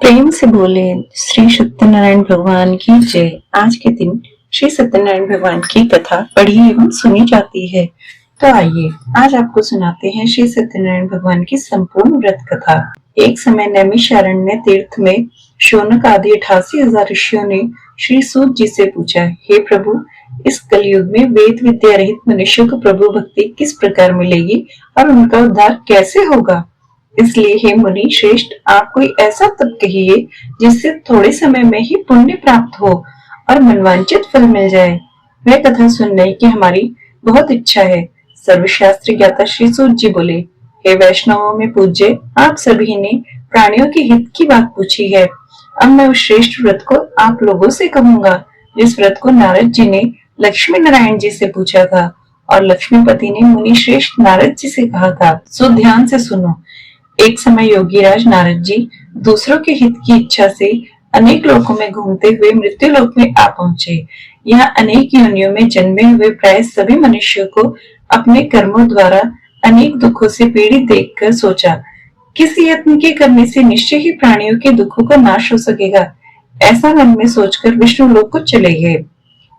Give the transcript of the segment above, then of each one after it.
प्रेम से बोले श्री सत्यनारायण भगवान की जय। आज के दिन श्री सत्यनारायण भगवान की कथा पढ़ी एवं सुनी जाती है। तो आइए आज आपको सुनाते हैं श्री सत्यनारायण भगवान की संपूर्ण व्रत कथा। एक समय नैमिषारण्य तीर्थ में शौनक आदि 88,000 ऋषियों ने श्री सूत जी से पूछा, हे प्रभु, इस कलयुग में वेद विद्या रहित मनुष्य को प्रभु भक्ति किस प्रकार मिलेगी और उनका उद्धार कैसे होगा? इसलिए हे मुनि श्रेष्ठ, आप कोई ऐसा तप कहिए जिससे थोड़े समय में ही पुण्य प्राप्त हो और मनवांचित फल मिल जाए। वह कथा सुनने की हमारी बहुत इच्छा है। सर्वशास्त्र ज्ञाता श्री सूत जी बोले, हे वैष्णवों में पूज्य, आप सभी ने प्राणियों के हित की बात पूछी है। अब मैं उस श्रेष्ठ व्रत को आप लोगों से कहूंगा जिस व्रत को नारद जी ने लक्ष्मी नारायण जी से पूछा था और लक्ष्मीपति ने मुनि श्रेष्ठ नारद जी से कहा था। सो ध्यान से सुनो। एक समय योगीराज नारद जी दूसरों के हित की इच्छा से अनेक लोकों में घूमते हुए मृत्यु लोक में आ पहुंचे। यहाँ अनेक योनियों में जन्मे हुए प्राय सभी मनुष्यों को अपने कर्मों द्वारा अनेक दुखों से पीड़ित देखकर सोचा, किस यत्न के करने से निश्चय ही प्राणियों के दुखों का नाश हो सकेगा। ऐसा मन में सोचकर विष्णु लोक को चले गए।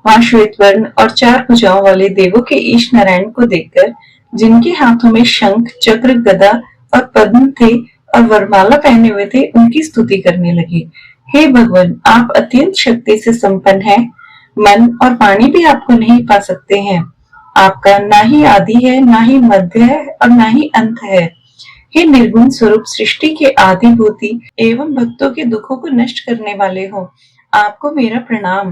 वहां श्वेत वर्ण और 4 भुजाओं वाले देवों के ईश नारायण को देखकर, जिनके हाथों में शंख, चक्र, गदा और पद्म थे और वरमाला पहने हुए थे, उनकी स्तुति करने लगे। हे भगवान, आप अत्यंत शक्ति से संपन्न हैं। मन और वाणी भी आपको नहीं पा सकते हैं। आपका ना ही आदि है, ना ही मध्य है और ना ही अंत है। हे निर्गुण स्वरूप, सृष्टि के आदिभूति एवं भक्तों के दुखों को नष्ट करने वाले हो, आपको मेरा प्रणाम।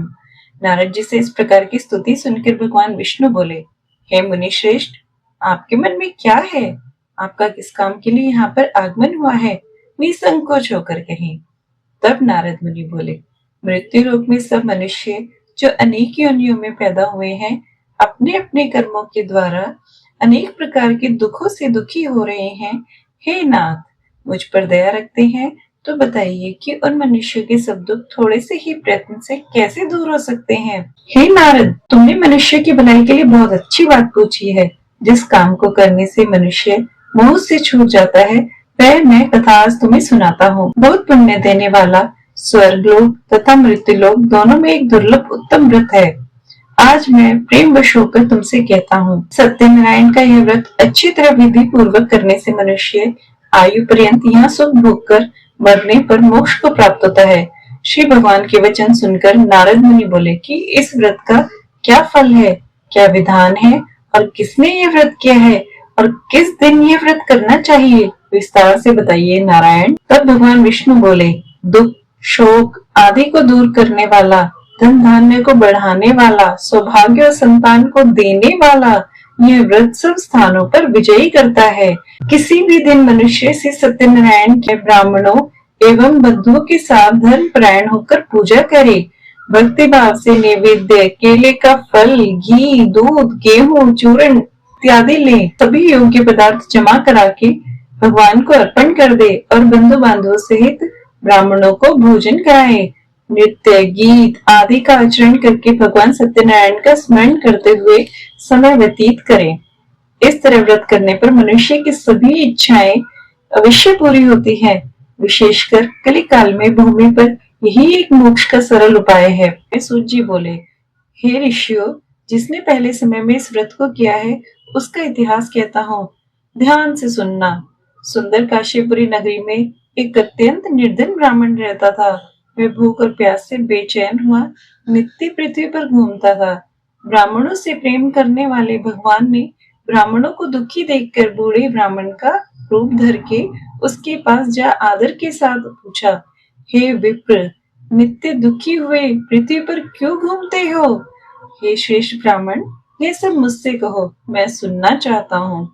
नारद जी से इस प्रकार की स्तुति सुनकर भगवान विष्णु बोले, हे मुनि श्रेष्ठ, आपके मन में क्या है? आपका किस काम के लिए यहाँ पर आगमन हुआ है? निसंकोच होकर कहें। तब नारद मुनि बोले, मृत्यु लोक में सब मनुष्य जो अनेक योनियों में पैदा हुए हैं, अपने अपने कर्मों के द्वारा अनेक प्रकार के दुखों से दुखी हो रहे हैं। हे नाथ, मुझ पर दया रखते हैं तो बताइए कि उन मनुष्यों के सब दुख थोड़े से ही प्रयत्न से कैसे दूर हो सकते हैं? हे नारद, तुमने मनुष्य की भलाई के लिए बहुत अच्छी बात पूछी है। जिस काम को करने से मनुष्य मोह से छूट जाता है, वह मैं कथा आज तुम्हें सुनाता हूँ। बहुत पुण्य देने वाला स्वर्गलोक तथा मृत्युलोक दोनों में एक दुर्लभ उत्तम व्रत है। आज मैं प्रेम वश होकर तुमसे कहता हूँ, सत्यनारायण का यह व्रत अच्छी तरह विधि पूर्वक करने से मनुष्य आयु पर्यंत यहाँ सुख भोग कर मरने पर मोक्ष को प्राप्त होता है। श्री भगवान के वचन सुनकर नारद मुनि बोले कि इस व्रत का क्या फल है, क्या विधान है और किसने ये व्रत किया है और किस दिन ये व्रत करना चाहिए, विस्तार से बताइए नारायण। तब भगवान विष्णु बोले, दुख, शोक आदि को दूर करने वाला, धन धान्य को बढ़ाने वाला, सौभाग्य और संतान को देने वाला यह व्रत सब स्थानों पर विजयी करता है। किसी भी दिन मनुष्य से सत्यनारायण के ब्राह्मणों एवं बंधुओं के साथ धर्म परायण होकर पूजा करे। भक्ति भाव से नैवेद्य, केले का फल, घी, दूध, गेहूं, चूर्ण इत्यादि ले सभी योग्य पदार्थ जमा करा के भगवान को अर्पण कर दे और बंधु बांधवों सहित ब्राह्मणों को भोजन कराए। नृत्य, गीत आदि का आचरण करके भगवान सत्यनारायण का स्मरण करते हुए समय व्यतीत करें। इस तरह व्रत करने पर मनुष्य की सभी इच्छाएं अवश्य पूरी होती है। विशेषकर कली काल में भूमि पर यही एक मोक्ष का सरल उपाय है। सूत जी बोले, हे ऋषियों, जिसने पहले समय में इस व्रत को किया है उसका इतिहास कहता हूँ, ध्यान से सुनना। सुंदर काशीपुरी नगरी में एक अत्यंत निर्धन ब्राह्मण रहता था। वह भूख और प्यास से बेचैन हुआ नित्य पृथ्वी पर घूमता था। ब्राह्मणों से प्रेम करने वाले भगवान ने ब्राह्मणों को दुखी देखकर बूढ़े ब्राह्मण का रूप धर के उसके पास जा आदर के साथ पूछा, हे विप्र, नित्य दुखी हुए पृथ्वी पर क्यों घूमते हो? हे श्रेष्ठ ब्राह्मण, ये सब मुझसे कहो, मैं सुनना चाहता हूँ।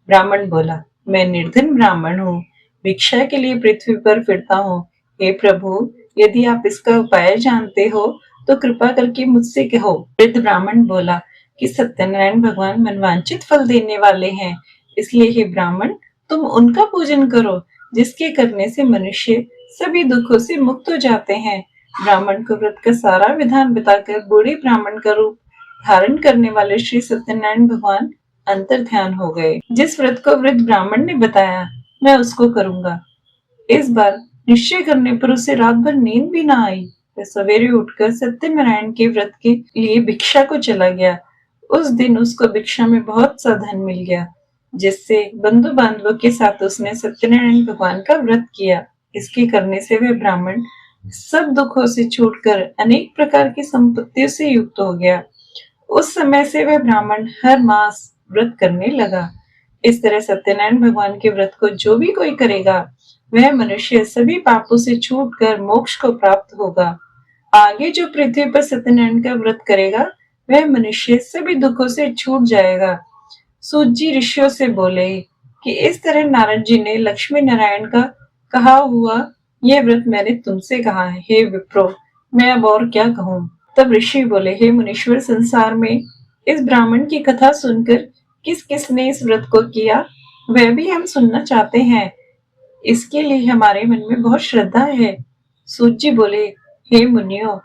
ब्राह्मण बोला, मैं निर्धन ब्राह्मण हूँ, भिक्षा के लिए पृथ्वी पर फिरता हूँ। हे प्रभु, यदि आप इसका उपाय जानते हो तो कृपा करके मुझसे कहो। वृद्ध ब्राह्मण बोला कि सत्यनारायण भगवान मनवांचित फल देने वाले हैं, इसलिए हे ब्राह्मण, तुम उनका पूजन करो जिसके करने से मनुष्य सभी दुखों से मुक्त हो जाते हैं। ब्राह्मण को व्रत का सारा विधान बताकर बूढ़े ब्राह्मण का रूप धारण करने वाले श्री सत्यनारायण भगवान अंतर ध्यान हो गए। जिस व्रत को वृद्ध ब्राह्मण ने बताया, मैं उसको करूंगा। इस बार निश्चय करने पर उसे रात भर नींद भी ना आई। वह सवेरे उठकर सत्यनारायण के व्रत के लिए भिक्षा को चला गया। उस दिन उसको भिक्षा में बहुत सा धन मिल गया, जिससे बंधु बांधवों के साथ उसने सत्यनारायण भगवान का व्रत किया। इसके करने से वह ब्राह्मण सब दुखों से छूटकर अनेक प्रकार की संपत्तियों से युक्त हो गया। उस समय से वह ब्राह्मण हर मास व्रत करने लगा। इस तरह सत्यनारायण भगवान के व्रत को जो भी कोई करेगा, वह मनुष्य सभी पापों से छूटकर मोक्ष को प्राप्त होगा। आगे जो पृथ्वी पर सत्यनारायण का व्रत करेगा, वह मनुष्य सभी दुखों से छूट जाएगा। सूत जी ऋषियों से बोले कि इस तरह नारद जी ने लक्ष्मी नारायण का कहा हुआ यह व्रत मैंने तुमसे कहा है। हे विप्रो, मैं अब और क्या कहूँ। तब ऋषि बोले, हे मुनीश्वर, संसार में इस ब्राह्मण की कथा सुनकर किस किस ने इस व्रत को किया, वह भी हम सुनना चाहते हैं। इसके लिए हमारे मन में बहुत श्रद्धा है। सूत जी बोले, हे मुनियो,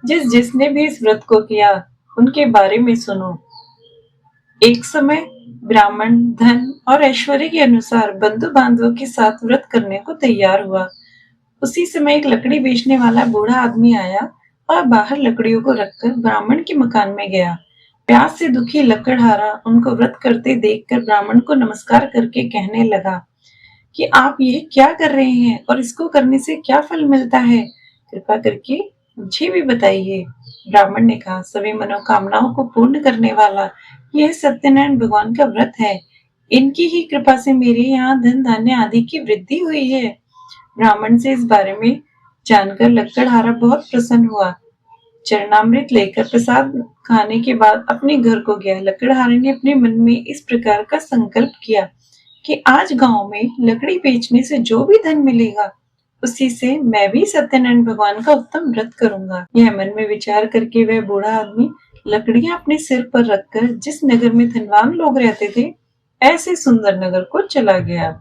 जिसने भी इस व्रत को किया, उनके बारे में सुनो। एक समय ब्राह्मण धन और ऐश्वर्य के अनुसार बंधु बांधवों के साथ व्रत करने को तैयार हुआ। उसी समय एक लकड़ी बेचने वाला बूढ़ा आदमी आया और बाहर लकड़ियों को रखकर ब्राह्मण के मकान में गया। प्यास से दुखी लकड़हारा उनको व्रत करते देखकर ब्राह्मण को नमस्कार करके कहने लगा कि आप यह क्या कर रहे हैं और इसको करने से क्या फल मिलता है, कृपा करके मुझे भी बताइए। ब्राह्मण ने कहा, सभी मनोकामनाओं को पूर्ण करने वाला यह सत्यनारायण भगवान का व्रत है। इनकी ही कृपा से मेरे यहाँ धन धान्य आदि की वृद्धि हुई है। ब्राह्मण से इस बारे में जानकर लकड़हारा बहुत प्रसन्न हुआ। चरणामृत लेकर प्रसाद खाने के बाद अपने घर को गया। लकड़हारे ने अपने मन में इस प्रकार का संकल्प किया कि आज गांव में लकड़ी बेचने से जो भी धन मिलेगा, उसी से मैं भी सत्यनारायण भगवान का उत्तम व्रत करूंगा। यह मन में विचार करके वह बूढ़ा आदमी लकड़ियां अपने सिर पर रखकर जिस नगर में धनवान लोग रहते थे, ऐसे सुंदर नगर को चला गया।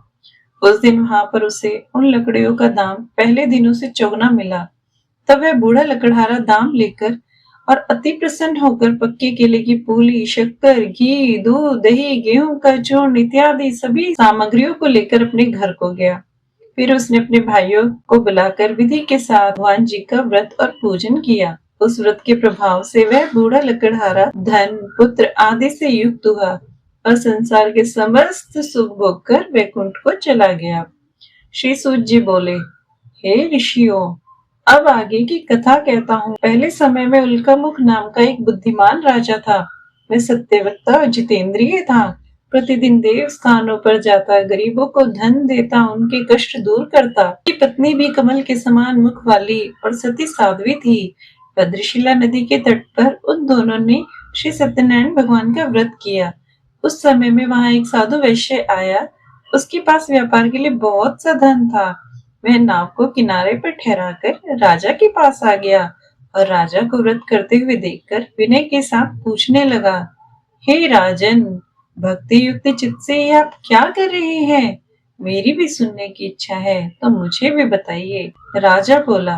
उस दिन वहां पर उसे उन लकड़ियों का दाम पहले दिनों से चौगुना मिला। तब वह बूढ़ा लकड़हारा दाम लेकर और अति प्रसन्न होकर पक्के केले की पूली, शक्कर, घी, दूध, दही, गेहूं का चूर्ण इत्यादि सभी सामग्रियों को लेकर अपने घर को गया। फिर उसने अपने भाइयों को बुलाकर विधि के साथ भगवान जी का व्रत और पूजन किया। उस व्रत के प्रभाव से वह बूढ़ा लकड़हारा धन, पुत्र आदि से युक्त हुआ और संसार के समस्त सुख भोग कर वैकुंठ को चला गया। श्री सूत जी बोले, हे ऋषियों, अब आगे की कथा कहता हूँ। पहले समय में उल्कामुख नाम का एक बुद्धिमान राजा था। वह सत्यवक्ता और जितेंद्रिय था। प्रतिदिन देव स्थानों पर जाता, गरीबों को धन देता, उनके कष्ट दूर करता। उसकी पत्नी भी कमल के समान मुख वाली और सती साध्वी थी। भद्रशिला नदी के तट पर उन दोनों ने श्री सत्यनारायण भगवान का व्रत किया। उस समय में वहां एक साधु वैश्य आया। उसके पास व्यापार के लिए बहुत सा धन था। वह नाव को किनारे पर ठहराकर राजा के पास आ गया और राजा को व्रत करते हुए देखकर विनय के साथ पूछने लगा, हे राजन, भक्ति युक्त चित्त से ये आप क्या कर रहे हैं? मेरी भी सुनने की इच्छा है, तो मुझे भी बताइए। राजा बोला,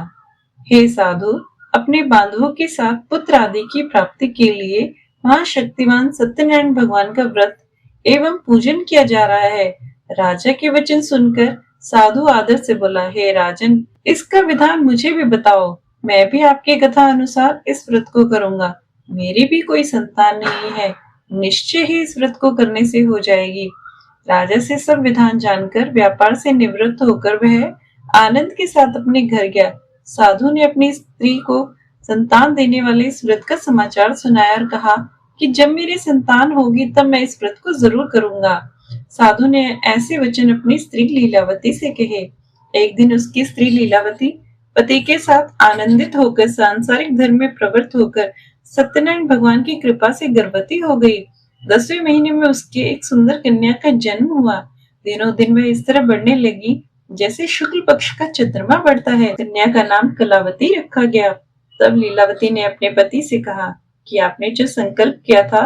हे साधु, अपने बांधवों के साथ पुत्र आदि की प्राप्ति के लिए महाशक्तिमान सत्यनारायण भगवान का व्रत एवं पूजन किया जा रहा है। राजा के वचन सुनकर साधु आदर से बोला, हे राजन, इसका विधान मुझे भी बताओ। मैं भी आपके कथा अनुसार इस व्रत को करूंगा। मेरी भी कोई संतान नहीं है, निश्चय ही इस व्रत को करने से हो जाएगी। राजा से सब विधान जानकर व्यापार से निवृत्त होकर वह आनंद के साथ अपने घर गया। साधु ने अपनी स्त्री को संतान देने वाले इस व्रत का समाचार सुनाया और कहा कि जब मेरी संतान होगी तब मैं इस व्रत को जरूर करूंगा। साधु ने ऐसे वचन अपनी स्त्री लीलावती से कहे। एक दिन उसकी स्त्री लीलावती पति के साथ आनंदित होकर सांसारिक धर्म में प्रवृत्त होकर सत्यनारायण भगवान की कृपा से गर्भवती हो गई। 10वें महीने में उसके एक सुंदर कन्या का जन्म हुआ। दिनों दिन वह इस तरह बढ़ने लगी जैसे शुक्ल पक्ष का चंद्रमा बढ़ता है। कन्या का नाम कलावती रखा गया। तब लीलावती ने अपने पति से कहा कि आपने जो संकल्प किया था,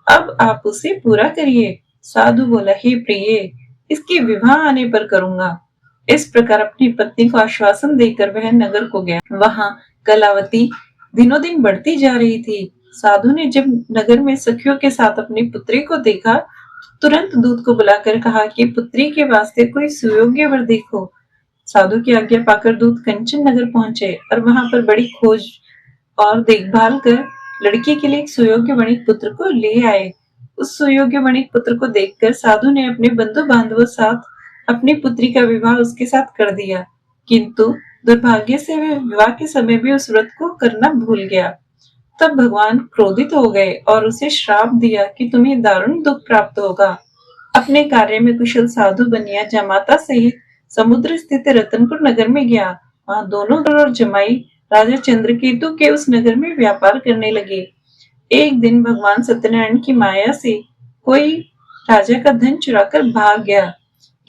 अब आप उसे पूरा करिए। साधु बोला, हे प्रिय, इसके विवाह आने पर करूंगा। इस प्रकार अपनी पत्नी को आश्वासन देकर वह नगर को गया। वहां कलावती दिनों दिन बढ़ती जा रही थी। साधु ने जब नगर में सखियों के साथ अपनी पुत्री को देखा, तुरंत दूत को बुलाकर कहा कि पुत्री के वास्ते कोई सुयोग्य वर देखो। साधु की आज्ञा पाकर दूत कंचन नगर पहुंचे और वहां पर बड़ी खोज और देखभाल कर लड़की के लिए एक सुयोग्य वणिक पुत्र को ले आए। उस सुयोग्य वणिक पुत्र को देखकर साधु ने अपने बंधु बांधवों साथ अपनी पुत्री का विवाह उसके साथ कर दिया, किंतु दुर्भाग्य से वह विवाह के समय भी उस व्रत को करना भूल गया। तब भगवान क्रोधित हो गए और उसे श्राप दिया कि तुम्हें दारुण दुख प्राप्त होगा। अपने कार्य में कुशल साधु बनिया जमाता सहित समुद्र स्थित रतनपुर नगर में गया। वहां दोनों और जमाई राजा चंद्रकेतु के उस नगर में व्यापार करने लगे। एक दिन भगवान सत्यनारायण की माया से कोई राजा का धन चुराकर भाग गया,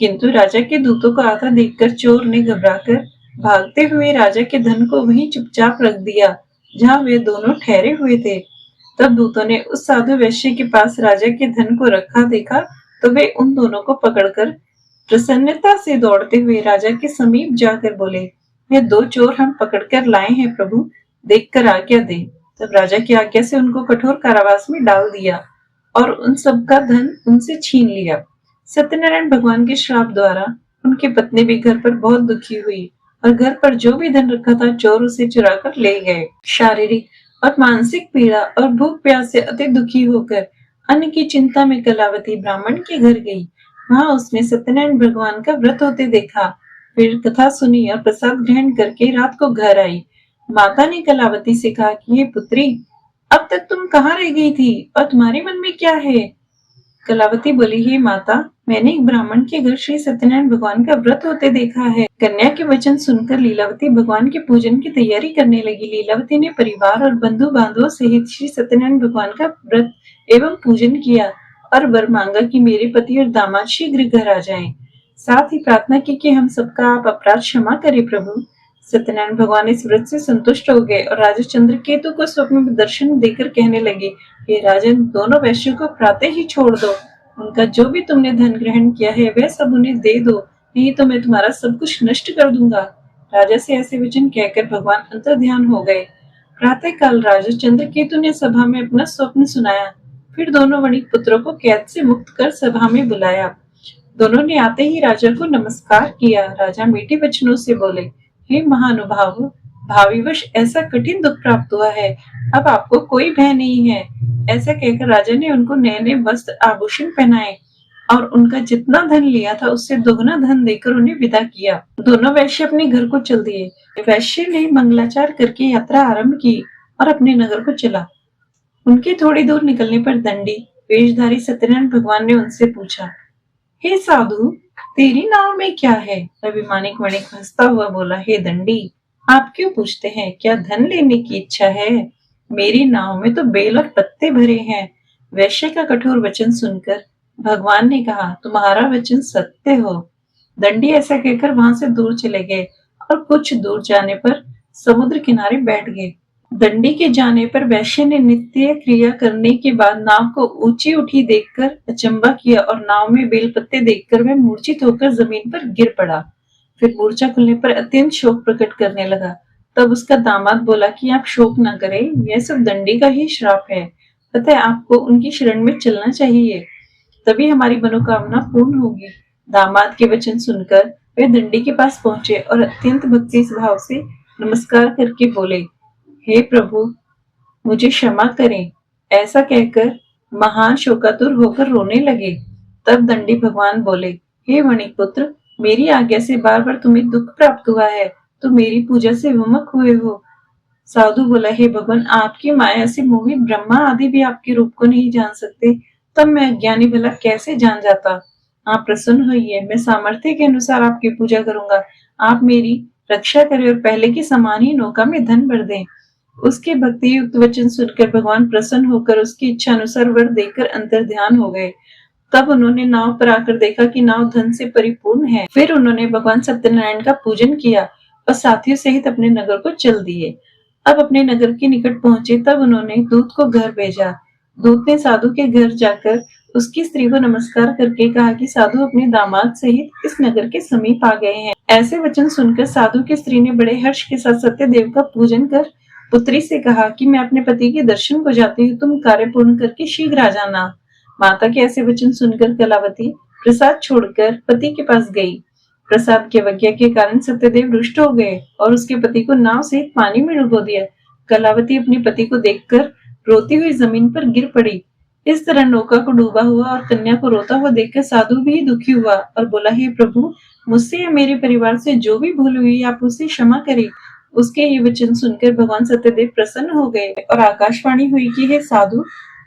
किंतु राजा के दूतों को आता देखकर चोर ने घबराकर भागते हुए राजा के धन को वहीं चुपचाप रख दिया जहां वे दोनों ठहरे हुए थे। तब दूतों ने उस साधु वैश्य के पास राजा के धन को रखा देखा तो वे उन दोनों को पकड़कर प्रसन्नता से दौड़ते हुए राजा के समीप जाकर बोले, ये दो चोर हम पकड़कर लाए हैं प्रभु, देखकर आज्ञा दे। तब राजा की आज्ञा से उनको कठोर कारावास में डाल दिया और उन सबका धन उनसे छीन लिया। सत्यनारायण भगवान के श्राप द्वारा उनकी पत्नी भी घर पर बहुत दुखी हुई और घर पर जो भी धन रखा था चोर उसे चुरा कर ले गए। शारीरिक और मानसिक पीड़ा और भूख प्यास से अति दुखी होकर अन्न की चिंता में कलावती ब्राह्मण के घर गई। वहां उसने सत्यनारायण भगवान का व्रत होते देखा, फिर कथा सुनी और प्रसाद ग्रहण करके रात को घर आई। माता ने कलावती से कहा कि हे पुत्री, अब तक तुम कहाँ रह गई थी और तुम्हारे मन में क्या है? कलावती बोली, हे माता, मैंने एक ब्राह्मण के घर श्री सत्यनारायण भगवान का व्रत होते देखा है। कन्या के वचन सुनकर लीलावती भगवान के पूजन की तैयारी करने लगी। लीलावती ने परिवार और बंधु बांधवों सहित श्री सत्यनारायण भगवान का व्रत एवं पूजन किया और वर मांगा कि मेरे पति और दामाद शीघ्र घर आ जाएं। साथ ही प्रार्थना की कि हम सबका आप अपराध क्षमा करें प्रभु। सत्यनारायण भगवान इस व्रत से संतुष्ट हो गए और राजा चंद्रकेतु को स्वप्न में दर्शन देकर कहने लगे, हे राजन, दोनों वैश्यों को प्रातः ही छोड़ दो। उनका जो भी तुमने धन ग्रहण किया है वह सब उन्हें दे दो, नहीं तो मैं तुम्हारा सब कुछ नष्ट कर दूंगा। राजा से ऐसे वचन कहकर भगवान अंतर्ध्यान हो गए। प्रातः काल राजा चंद्रकेतु ने सभा में अपना स्वप्न सुनाया, फिर दोनों वणिक पुत्रों को कैद से मुक्त कर सभा में बुलाया। दोनों ने आते ही राजा को नमस्कार किया। राजा मीठे वचनों से बोले, हे महानुभाव, भाविवश ऐसा कठिन दुख प्राप्त हुआ है, अब आपको कोई भय नहीं है। ऐसा कहकर राजा ने उनको नए नए वस्त्र आभूषण पहनाए और उनका जितना धन लिया था उससे दोगुना धन देकर उन्हें विदा किया। दोनों वैश्य अपने घर को चल दिए। वैश्य ने मंगलाचार करके यात्रा आरंभ की और अपने नगर को चला। उनके थोड़ी दूर निकलने पर दंडी वेशधारी सत्यनारायण भगवान ने उनसे पूछा, हे साधु, तेरी नाव में क्या है? अभिमानिक वणिक हंसता हुआ बोला, हे दंडी, आप क्यों पूछते हैं? क्या धन लेने की इच्छा है? मेरी नाव में तो बेल और पत्ते भरे हैं। वैश्य का कठोर वचन सुनकर भगवान ने कहा, तुम्हारा वचन सत्य हो। दंडी ऐसा कहकर वहां से दूर चले गए और कुछ दूर जाने पर समुद्र किनारे बैठ गए। दंडी के जाने पर वैश्य ने नित्य क्रिया करने के बाद नाव को ऊंची उठी देखकर अचंबा किया और नाव में बेलपत्ते देखकर वह मूर्छित होकर जमीन पर गिर पड़ा। फिर मूर्छा खुलने पर अत्यंत शोक प्रकट करने लगा। तब उसका दामाद बोला कि आप शोक न करें, यह सब दंडी का ही श्राप है, अतः आपको उनकी शरण में चलना चाहिए, तभी हमारी मनोकामना पूर्ण होगी। दामाद के वचन सुनकर वे दंडी के पास पहुंचे और अत्यंत भक्ति भाव से नमस्कार करके बोले, हे प्रभु, मुझे क्षमा करें। ऐसा कहकर महान शोकातुर होकर रोने लगे। तब दंडी भगवान बोले, हे वणिक पुत्र, मेरी आज्ञा से बार बार तुम्हें दुख प्राप्त हुआ है, तो मेरी पूजा से विमुख हुए हो। साधु बोला, हे भगवान, आपकी माया से मोहित ब्रह्मा आदि भी आपके रूप को नहीं जान सकते, तब मैं अज्ञानी भला कैसे जान जाता। आप प्रसन्न होइए, मैं सामर्थ्य के अनुसार आपकी पूजा करूंगा। आप मेरी रक्षा करें और पहले की समान ही नौका में धन भर दें। उसके भक्ति युक्त वचन सुनकर भगवान प्रसन्न होकर उसकी इच्छा अनुसार वर देकर अंतर्ध्यान हो गए। तब उन्होंने नाव पर आकर देखा कि नाव धन से परिपूर्ण है। फिर उन्होंने भगवान सत्यनारायण का पूजन किया और साथियों सहित अपने नगर को चल दिए। अब अपने नगर के निकट पहुंचे तब उन्होंने दूत को घर भेजा। दूत ने साधु के घर जाकर उसकी स्त्री को नमस्कार करके कहा कि साधु अपने दामाद सहित इस नगर के समीप आ गए हैं। ऐसे वचन सुनकर साधु की स्त्री ने बड़े हर्ष के साथ सत्यदेव का पूजन कर पुत्री से कहा कि मैं अपने पति के दर्शन को जाती हूँ, तुम कार्य पूर्ण करके शीघ्र आ जाना। माता के ऐसे वचन सुनकर कलावती प्रसाद छोड़कर पति के पास गई। प्रसाद की अवज्ञा के कारण सत्यदेव रुष्ट हो गए और उसके पति को नाव सहित पानी में डुबो दिया। कलावती अपने पति को देखकर रोती हुई जमीन पर गिर पड़ी। इस तरह नौका को डूबा हुआ और कन्या को रोता हुआ देखकर साधु भी दुखी हुआ और बोला, हे प्रभु, मुझसे या मेरे परिवार से जो भी भूल हुई आप उसे क्षमा करें। उसके ये वचन सुनकर भगवान सत्यदेव प्रसन्न हो गए और आकाशवाणी हुई कि हे साधु,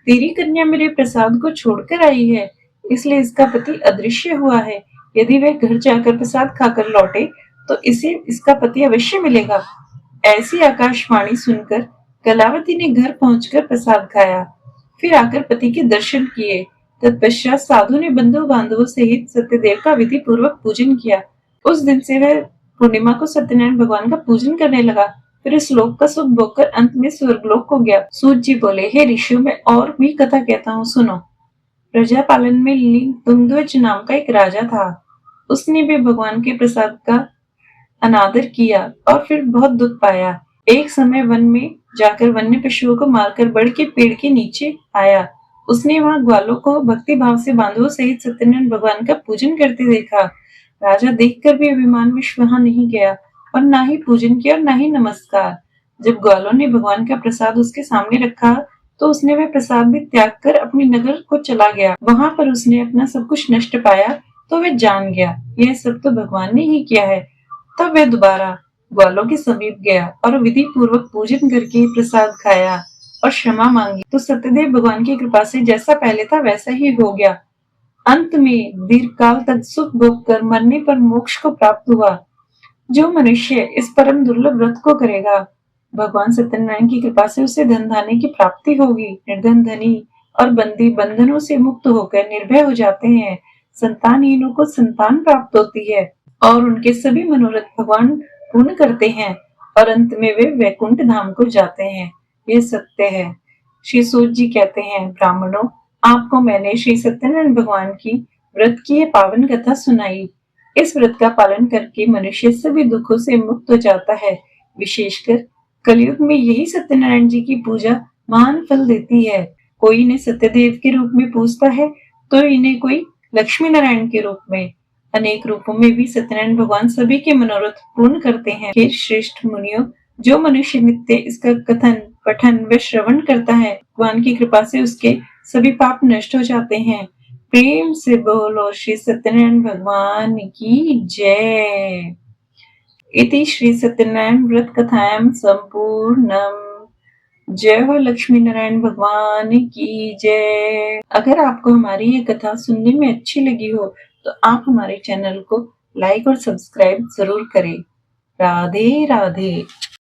तेरी कन्या मेरे प्रसाद को छोड़कर आई है, इसलिए इसका पति अदृश्य हुआ है। यदि वह घर जाकर प्रसाद खाकर लौटे तो इसे इसका पति अवश्य मिलेगा। ऐसी आकाशवाणी सुनकर कलावती ने घर पहुंचकर प्रसाद खाया, फिर आकर पति के दर्शन किए। तत्पश्चात साधु ने बंधु बांधवों सहित सत्यदेव का विधि पूर्वक पूजन किया। उस दिन से वह पूर्णिमा को सत्यनारायण भगवान का पूजन करने लगा। फिर इस लोक का सुख भोगकर अंत में स्वर्गलोक को गया। सूत जी बोले, हे ऋषियों, मैं और भी कथा कहता हूँ, सुनो। प्रजा पालन में लीन तुंगध्वज नाम का एक राजा था। उसने भी भगवान के प्रसाद का अनादर किया और फिर बहुत दुख पाया। एक समय वन में जाकर वन्य पशुओं को मारकर बड़ के पेड़ के नीचे आया। उसने वहां ग्वालों को भक्ति भाव से बांधवों सहित सत्यनारायण भगवान का पूजन करते देखा। राजा देखकर भी अभिमान में वहां नहीं गया और ना ही पूजन किया और ना ही नमस्कार। जब ग्वालों ने भगवान का प्रसाद उसके सामने रखा तो उसने वह प्रसाद भी त्याग कर अपने नगर को चला गया। वहां पर उसने अपना सब कुछ नष्ट पाया तो वह जान गया, यह सब तो भगवान ने ही किया है। तब वह दोबारा ग्वालों के समीप गया और विधि पूर्वक पूजन करके प्रसाद खाया और क्षमा मांगी तो सत्यदेव भगवान की कृपा से जैसा पहले था वैसा ही हो गया। अंत में दीर्घ काल तक सुख भोग कर मरने पर मोक्ष को प्राप्त हुआ। जो मनुष्य इस परम दुर्लभ व्रत को करेगा, भगवान सत्यनारायण की कृपा से उसे धन धान्य की प्राप्ति होगी। निर्धन धनी और बंदी बंधनों से मुक्त होकर निर्भय हो जाते हैं। संतानहीनों को संतान प्राप्त होती है और उनके सभी मनोरथ भगवान पूर्ण करते हैं और अंत में वे वैकुंठ धाम को जाते हैं। ये सत्य है। श्री सूत जी कहते हैं, ब्राह्मणों, आपको मैंने श्री सत्यनारायण भगवान की व्रत की ये पावन कथा सुनाई। इस व्रत का पालन करके मनुष्य सभी दुखों से मुक्त हो जाता है। विशेषकर कलयुग में यही सत्यनारायण जी की पूजा महान फल देती है। कोई इन्हें सत्यदेव के रूप में पूजता है तो इन्हें कोई लक्ष्मी नारायण के रूप में। अनेक रूपों में भी सत्यनारायण भगवान सभी के मनोरथ पूर्ण करते हैं। हे श्रेष्ठ मुनियों, जो मनुष्य नित्य इसका कथन पठन व श्रवण करता है, भगवान की कृपा से उसके सभी पाप नष्ट हो जाते हैं। प्रेम से बोलो श्री सत्यनारायण भगवान की जय। इति श्री सत्यनारायण व्रत कथायां संपूर्णम। जय हो लक्ष्मी नारायण भगवान की जय। अगर आपको हमारी ये कथा सुनने में अच्छी लगी हो तो आप हमारे चैनल को लाइक और सब्सक्राइब जरूर करें। राधे राधे।